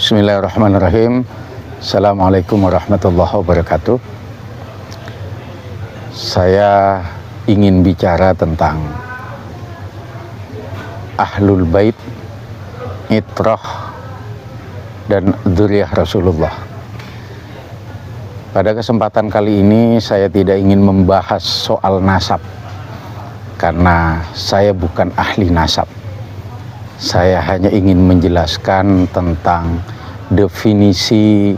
Bismillahirrahmanirrahim. Assalamualaikum warahmatullahi wabarakatuh. Saya ingin bicara tentang Ahlul Bait, Itrah, dan dzurriyyah Rasulullah. Pada kesempatan kali ini saya tidak ingin membahas soal nasab, karena saya bukan ahli nasab. Saya hanya ingin menjelaskan tentang definisi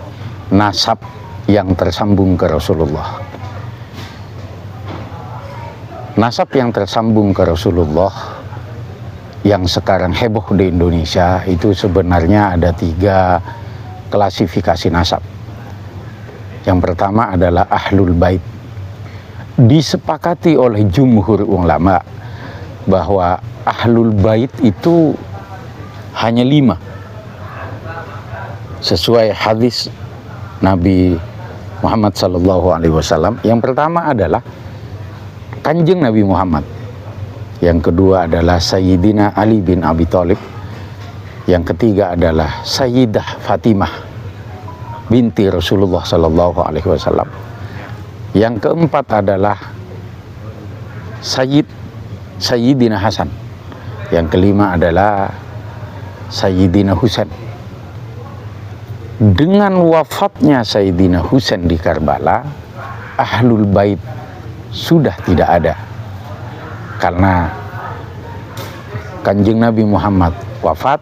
nasab yang tersambung ke Rasulullah. Nasab yang tersambung ke Rasulullah yang sekarang heboh di Indonesia itu sebenarnya ada 3 klasifikasi nasab. Yang pertama adalah Ahlul Bait. Disepakati oleh jumhur ulama bahwa Ahlul Bait itu hanya 5 sesuai hadis Nabi Muhammad SAW. Yang pertama adalah Kanjeng Nabi Muhammad. Yang kedua adalah Sayyidina Ali bin Abi Thalib. Yang ketiga adalah Sayyidah Fatimah binti Rasulullah SAW. Yang keempat adalah Sayyidina Hasan. Yang kelima adalah Sayyidina Husain. Dengan wafatnya Sayyidina Husain di Karbala, Ahlul Bait sudah tidak ada, karena Kanjeng Nabi Muhammad wafat,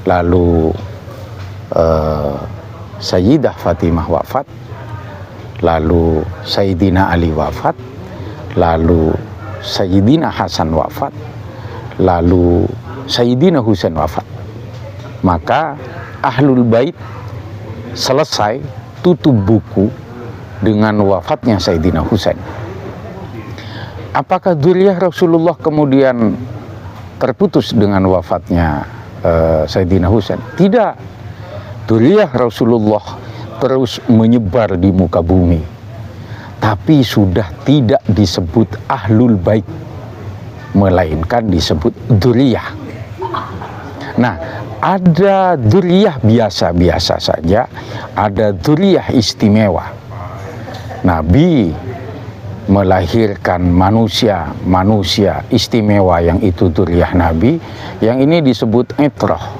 lalu Sayyidah Fatimah wafat, lalu Sayyidina Ali wafat, lalu Sayyidina Hasan wafat, lalu Sayyidina Husain wafat. Maka Ahlul Bait selesai, tutup buku dengan wafatnya Sayyidina Husain. Apakah dzurriyyah Rasulullah kemudian terputus dengan wafatnya Sayyidina Husain? Tidak. Dzurriyyah Rasulullah terus menyebar di muka bumi, tapi sudah tidak disebut Ahlul Bait, melainkan disebut dzurriyyah. Nah, ada dzurriyyah biasa-biasa saja, ada dzurriyyah istimewa. Nabi melahirkan manusia istimewa, yang itu dzurriyyah Nabi, yang ini disebut Itrah.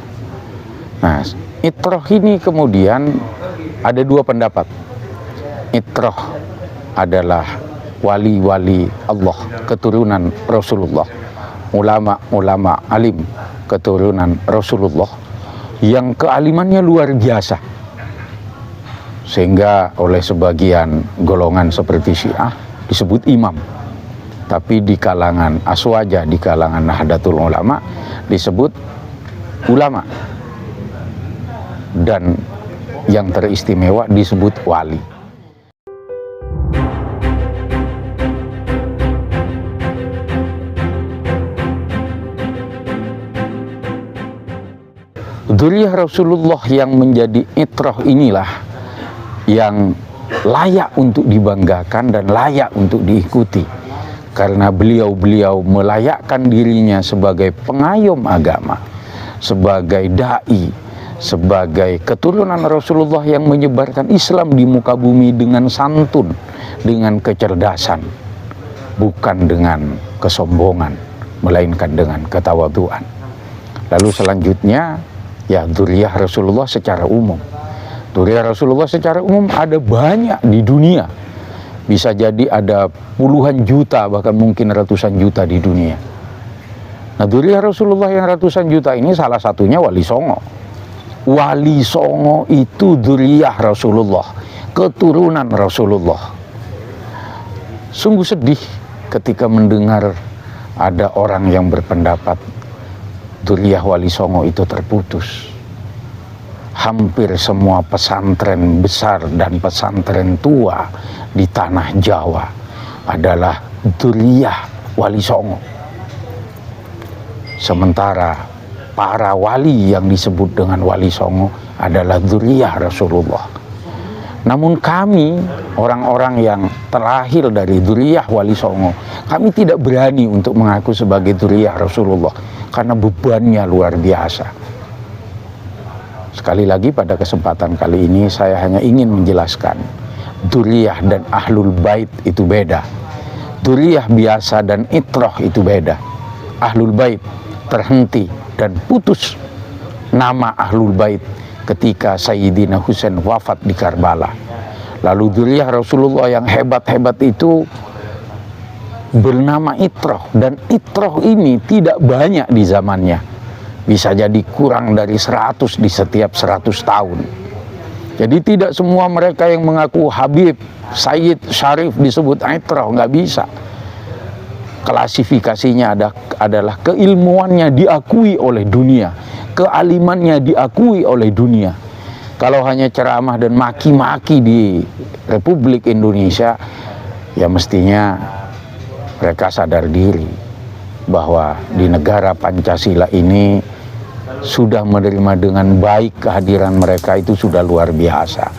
Nah, Itrah ini kemudian ada 2 pendapat. Itrah adalah wali-wali Allah, keturunan Rasulullah, ulama-ulama alim, keturunan Rasulullah, yang kealimannya luar biasa, sehingga oleh sebagian golongan seperti Syiah disebut imam. Tapi di kalangan Aswaja, di kalangan Nahdlatul Ulama disebut ulama, dan yang teristimewa disebut wali. Dzurriyyah Rasulullah yang menjadi itrah inilah yang layak untuk dibanggakan dan layak untuk diikuti, karena beliau melayakkan dirinya sebagai pengayom agama, sebagai dai, sebagai keturunan Rasulullah yang menyebarkan Islam di muka bumi dengan santun, dengan kecerdasan, bukan dengan kesombongan, melainkan dengan ketawaduan. Lalu selanjutnya, ya, dzurriyyah Rasulullah secara umum. Dzurriyyah Rasulullah secara umum ada banyak di dunia. Bisa jadi ada puluhan juta, bahkan mungkin ratusan juta di dunia. Nah, dzurriyyah Rasulullah yang ratusan juta ini salah satunya Wali Songo. Wali Songo itu dzurriyyah Rasulullah, keturunan Rasulullah. Sungguh sedih ketika mendengar ada orang yang berpendapat dzurriyyah Wali Songo itu terputus. Hampir semua pesantren besar dan pesantren tua di tanah Jawa adalah dzurriyyah Wali Songo. Sementara para wali yang disebut dengan Wali Songo adalah dzurriyyah Rasulullah. Namun kami, orang-orang yang terlahir dari dzurriyyah Wali Songo, kami tidak berani untuk mengaku sebagai dzurriyyah Rasulullah karena bebannya luar biasa. Sekali lagi pada kesempatan kali ini saya hanya ingin menjelaskan, dzurriyyah dan ahlul bait itu beda. Dzurriyyah biasa dan itrah itu beda. Ahlul bait terhenti dan putus nama ahlul bait ketika Sayyidina Husain wafat di Karbala. Lalu dzurriyyah Rasulullah yang hebat-hebat itu bernama itrah, dan itrah ini tidak banyak di zamannya. Bisa jadi kurang dari 100 di setiap 100 tahun. Jadi tidak semua mereka yang mengaku Habib, Sayyid, Syarif disebut itrah, nggak bisa. Klasifikasinya adalah keilmuannya diakui oleh dunia, kealimannya diakui oleh dunia. Kalau hanya ceramah dan maki-maki di Republik Indonesia, ya mestinya mereka sadar diri bahwa di negara Pancasila ini sudah menerima dengan baik kehadiran mereka, itu sudah luar biasa.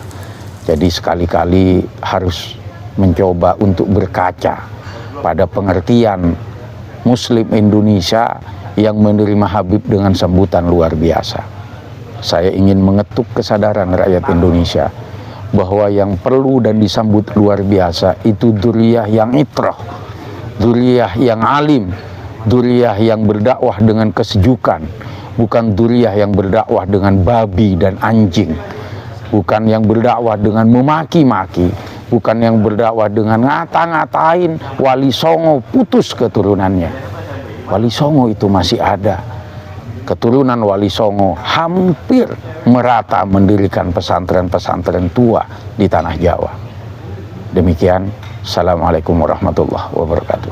Jadi sekali-kali harus mencoba untuk berkaca pada pengertian Muslim Indonesia yang menerima Habib dengan sambutan luar biasa. Saya ingin mengetuk kesadaran rakyat Indonesia bahwa yang perlu dan disambut luar biasa itu dzurriyyah yang itrah, dzurriyyah yang alim, dzurriyyah yang berdakwah dengan kesejukan, bukan dzurriyyah yang berdakwah dengan babi dan anjing, bukan yang berdakwah dengan memaki-maki, bukan yang berdakwah dengan ngata-ngatain Wali Songo putus keturunannya. Wali Songo itu masih ada. Keturunan Wali Songo hampir merata mendirikan pesantren-pesantren tua di tanah Jawa. Demikian, Assalamualaikum warahmatullahi wabarakatuh.